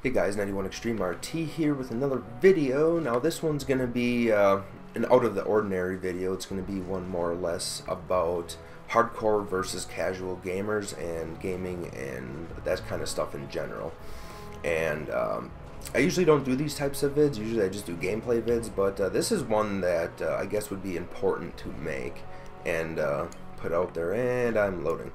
Hey guys, 91 Extreme RT here with another video. Now this one's going to be an out of the ordinary video. It's going to be one more or less about hardcore versus casual gamers and gaming and that kind of stuff in general. And I usually don't do these types of vids. Usually I just do gameplay vids, but this is one that I guess would be important to make and put out there, and I'm loading.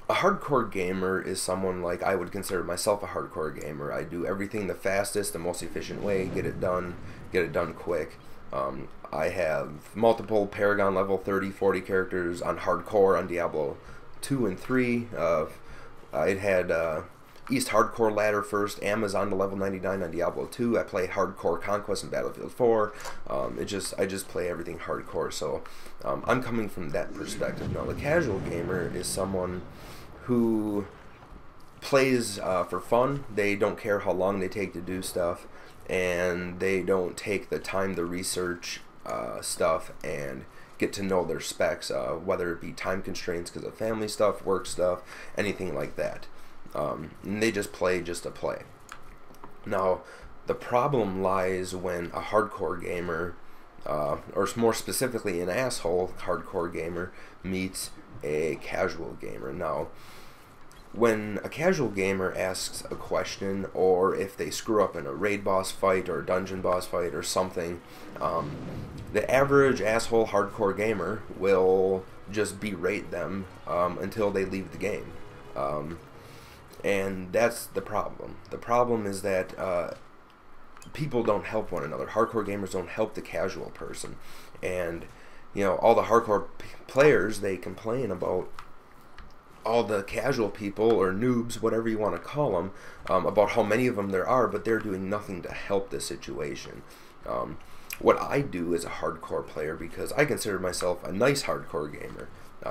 A hardcore gamer is someone like I would consider myself a hardcore gamer. I do everything the fastest, the most efficient way, get it done quick. I have multiple Paragon level 30, 40 characters on hardcore on Diablo 2 and 3. I had East Hardcore ladder first, Amazon to level 99 on Diablo 2. I play hardcore Conquest in Battlefield 4. I just play everything hardcore. So I'm coming from that perspective. Now the casual gamer is someone who plays for fun. They don't care how long they take to do stuff, and they don't take the time to research stuff and get to know their specs, whether it be time constraints because of family stuff, work stuff, anything like that. And they just play just to play. Now the problem lies when a hardcore gamer, or more specifically an asshole hardcore gamer, meets a casual gamer. Now when a casual gamer asks a question, or if they screw up in a raid boss fight or a dungeon boss fight or something, the average asshole hardcore gamer will just berate them until they leave the game. And that's the problem. The problem is that people don't help one another. Hardcore gamers don't help the casual person. And you know, all the hardcore players, they complain about all the casual people, or noobs, whatever you want to call them, about how many of them there are, but they're doing nothing to help the situation. What I do as a hardcore player, because I consider myself a nice hardcore gamer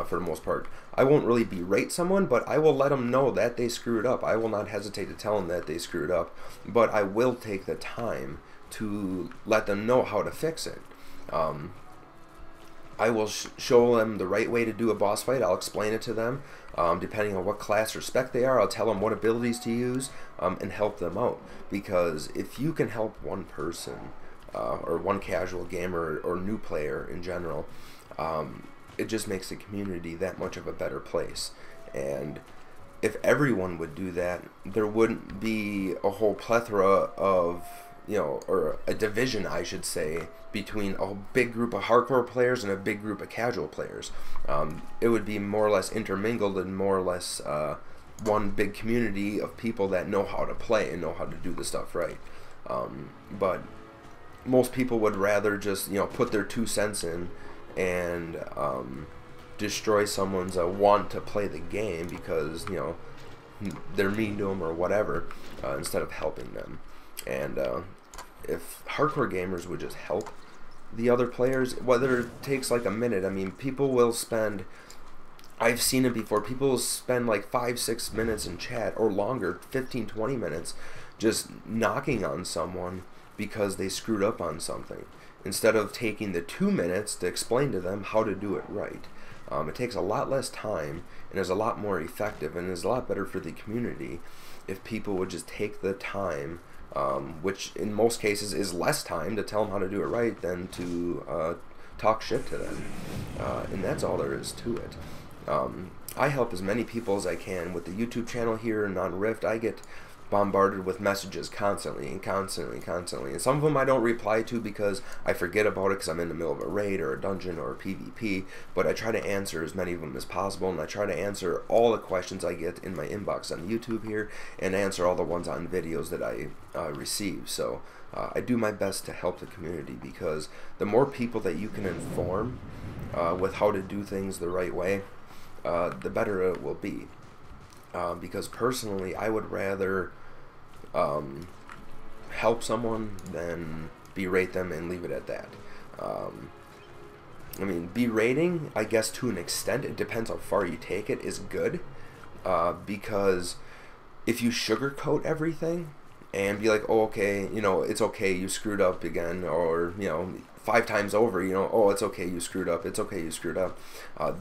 for the most part, I won't really berate someone, but I will let them know that they screwed up. I will not hesitate to tell them that they screwed up, but I will take the time to let them know how to fix it. I will show them the right way to do a boss fight. I'll explain it to them. Depending on what class or spec they are, I'll tell them what abilities to use and help them out. Because if you can help one person, or one casual gamer or new player in general, it just makes the community that much of a better place. And if everyone would do that, there wouldn't be a whole plethora of, you know, or a division, I should say, between a big group of hardcore players and a big group of casual players. It would be more or less intermingled and more or less one big community of people that know how to play and know how to do the stuff right. But most people would rather just, you know, put their 2 cents in and destroy someone's want to play the game because, you know, they're mean to them or whatever, instead of helping them. And if hardcore gamers would just help the other players, whether it takes like a minute, I mean, people will spend, I've seen it before, people will spend like 5-6 minutes in chat or longer, 15-20 minutes, just knocking on someone because they screwed up on something, instead of taking the 2 minutes to explain to them how to do it right. It takes a lot less time and is a lot more effective and is a lot better for the community if people would just take the time, which in most cases is less time, to tell them how to do it right than to talk shit to them. And that's all there is to it. I help as many people as I can with the YouTube channel here and on Rift. I get bombarded with messages constantly and constantly, and some of them I don't reply to because I forget about it because I'm in the middle of a raid or a dungeon or a PvP, but I try to answer as many of them as possible, and I try to answer all the questions I get in my inbox on YouTube here and answer all the ones on videos that I receive. So I do my best to help the community, because the more people that you can inform with how to do things the right way, the better it will be. Because personally, I would rather help someone than berate them and leave it at that. I mean, berating, I guess to an extent, it depends how far you take it, is good. Because if you sugarcoat everything and be like, oh, okay, you know, it's okay, you screwed up again, or, you know, 5 times over, you know, oh, it's okay, you screwed up, it's okay, you screwed up.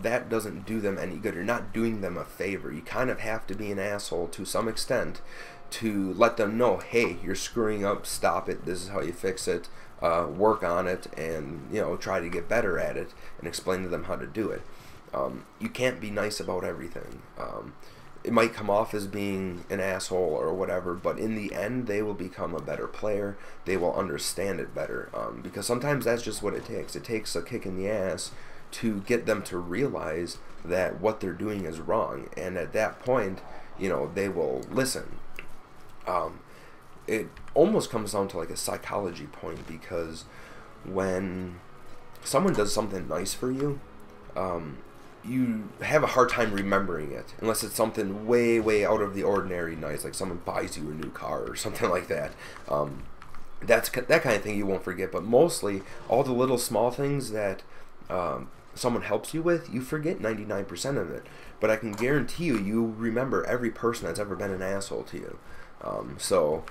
That doesn't do them any good. You're not doing them a favor. You kind of have to be an asshole to some extent to let them know, hey, you're screwing up, stop it, this is how you fix it, work on it, and try to get better at it, and explain to them how to do it. You can't be nice about everything. It might come off as being an asshole or whatever, but in the end they will become a better player. They will understand it better, because sometimes that's just what it takes. It takes a kick in the ass to get them to realize that what they're doing is wrong, and at that point, they will listen. It almost comes down to like a psychology point, because when someone does something nice for you, you have a hard time remembering it, unless it's something way, way out of the ordinary nice, like someone buys you a new car or something like that. That kind of thing you won't forget, but mostly all the little small things that someone helps you with, you forget 99% of it. But I can guarantee you remember every person that's ever been an asshole to you. So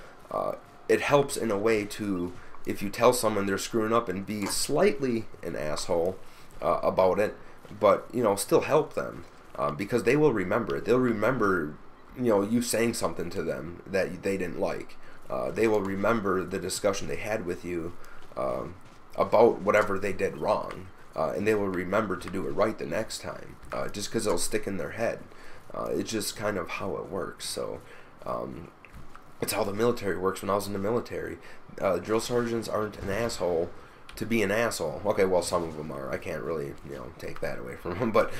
it helps in a way to, if you tell someone they're screwing up, and be slightly an asshole about it, but still help them, because they will remember it. They'll remember you saying something to them that they didn't like. They will remember the discussion they had with you about whatever they did wrong, and they will remember to do it right the next time, just because it'll stick in their head. It's just kind of how it works. So it's how the military works. When I was in the military, drill sergeants aren't an asshole to be an asshole. Okay, well, some of them are. I can't really, take that away from them. But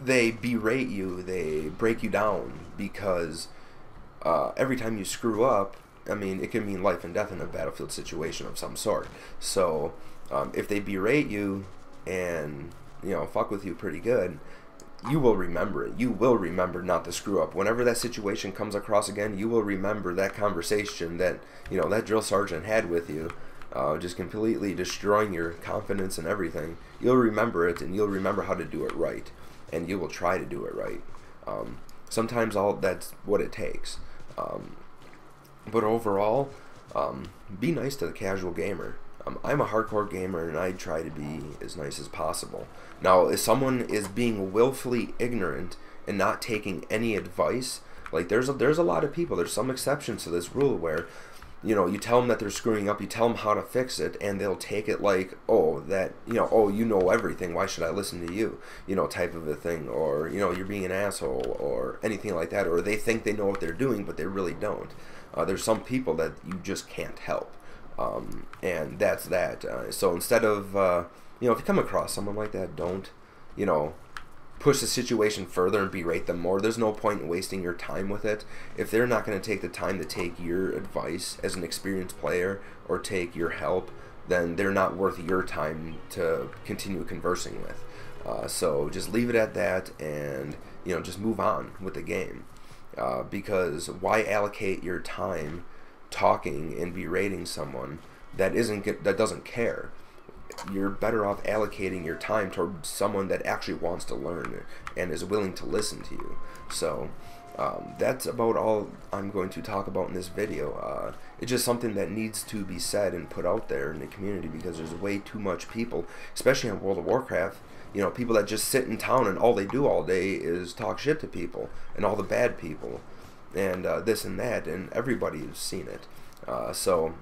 they berate you. They break you down, because every time you screw up, I mean, it can mean life and death in a battlefield situation of some sort. So if they berate you and, fuck with you pretty good, you will remember it. You will remember not to screw up. Whenever that situation comes across again, you will remember that conversation that, that drill sergeant had with you, just completely destroying your confidence and everything. You'll remember it, and you'll remember how to do it right, and you will try to do it right. Sometimes that's what it takes. But overall, be nice to the casual gamer. I'm a hardcore gamer, and I try to be as nice as possible. Now, if someone is being willfully ignorant and not taking any advice, like there's a lot of people, there's some exceptions to this rule where, you tell them that they're screwing up, you tell them how to fix it, and they'll take it like, oh, that, oh, you know everything, why should I listen to you, type of a thing, or, you're being an asshole, or anything like that, or they think they know what they're doing, but they really don't. There's some people that you just can't help, and that's that. So instead of, if you come across someone like that, don't, push the situation further and berate them more. There's no point in wasting your time with it. If they're not going to take the time to take your advice as an experienced player, or take your help, then they're not worth your time to continue conversing with. So just leave it at that, and just move on with the game, because why allocate your time talking and berating someone that doesn't care? You're better off allocating your time towards someone that actually wants to learn and is willing to listen to you. So that's about all I'm going to talk about in this video. It's just something that needs to be said and put out there in the community, because there's way too much people, especially in World of Warcraft, people that just sit in town and all they do all day is talk shit to people, and all the bad people, and this and that, and everybody's seen it. So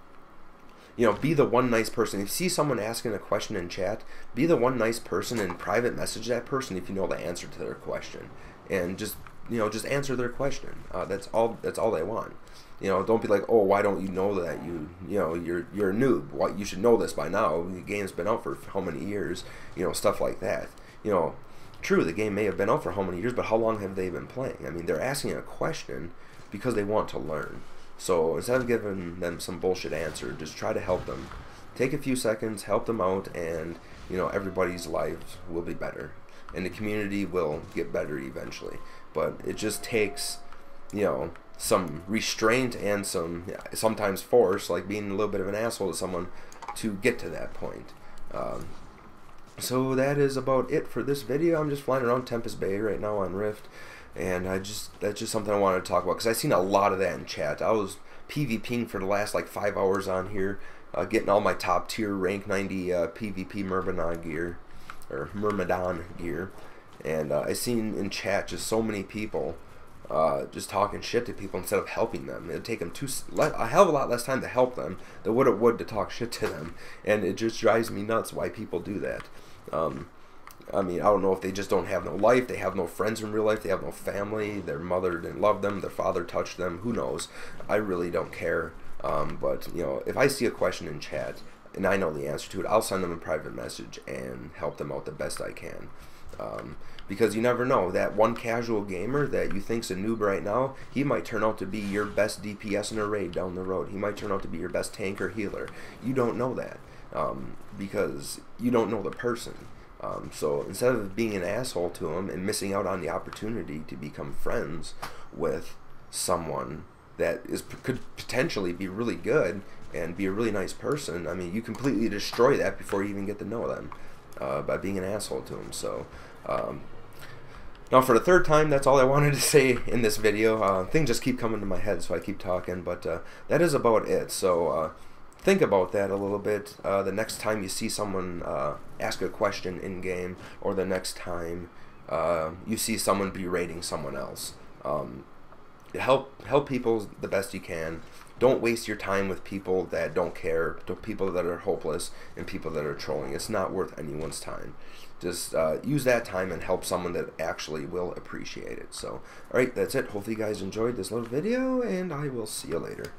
be the one nice person. If you see someone asking a question in chat, be the one nice person and private message that person if you know the answer to their question, and just answer their question. That's all they want. Don't be like, oh, why don't you know that? You're a noob. What, you should know this by now. The game's been out for how many years? Stuff like that. True, the game may have been out for how many years, but how long have they been playing? I mean, they're asking a question because they want to learn. So instead of giving them some bullshit answer, just try to help them. Take a few seconds, help them out, and everybody's lives will be better, and the community will get better eventually. But it just takes some restraint and sometimes force, like being a little bit of an asshole to someone, to get to that point. So that is about it for this video. I'm just flying around Tempest Bay right now on Rift, and that's just something I wanted to talk about, because I've seen a lot of that in chat. I was PvPing for the last like 5 hours on here, getting all my top tier rank 90 PvP Myrmidon gear, and I seen in chat just so many people just talking shit to people instead of helping them. It'd take them a hell of a lot less time to help them than what it would to talk shit to them, and it just drives me nuts why people do that. I mean, I don't know if they just don't have no life, they have no friends in real life, they have no family, their mother didn't love them, their father touched them, who knows. I really don't care. But, you know, if I see a question in chat and I know the answer to it, I'll send them a private message and help them out the best I can. Because you never know, that one casual gamer that you think's a noob right now, he might turn out to be your best DPS in a raid down the road. He might turn out to be your best tank or healer. You don't know that, because you don't know the person. So instead of being an asshole to him and missing out on the opportunity to become friends with someone that could potentially be really good and be a really nice person, I mean, you completely destroy that before you even get to know them by being an asshole to them. So now for the third time, that's all I wanted to say in this video. Things just keep coming to my head, so I keep talking, but that is about it. So think about that a little bit the next time you see someone ask a question in game, or the next time you see someone berating someone else. Help people the best you can. Don't waste your time with people that don't care, to people that are hopeless, and people that are trolling. It's not worth anyone's time. Just use that time and help someone that actually will appreciate it. So, alright, that's it. Hopefully you guys enjoyed this little video, and I will see you later.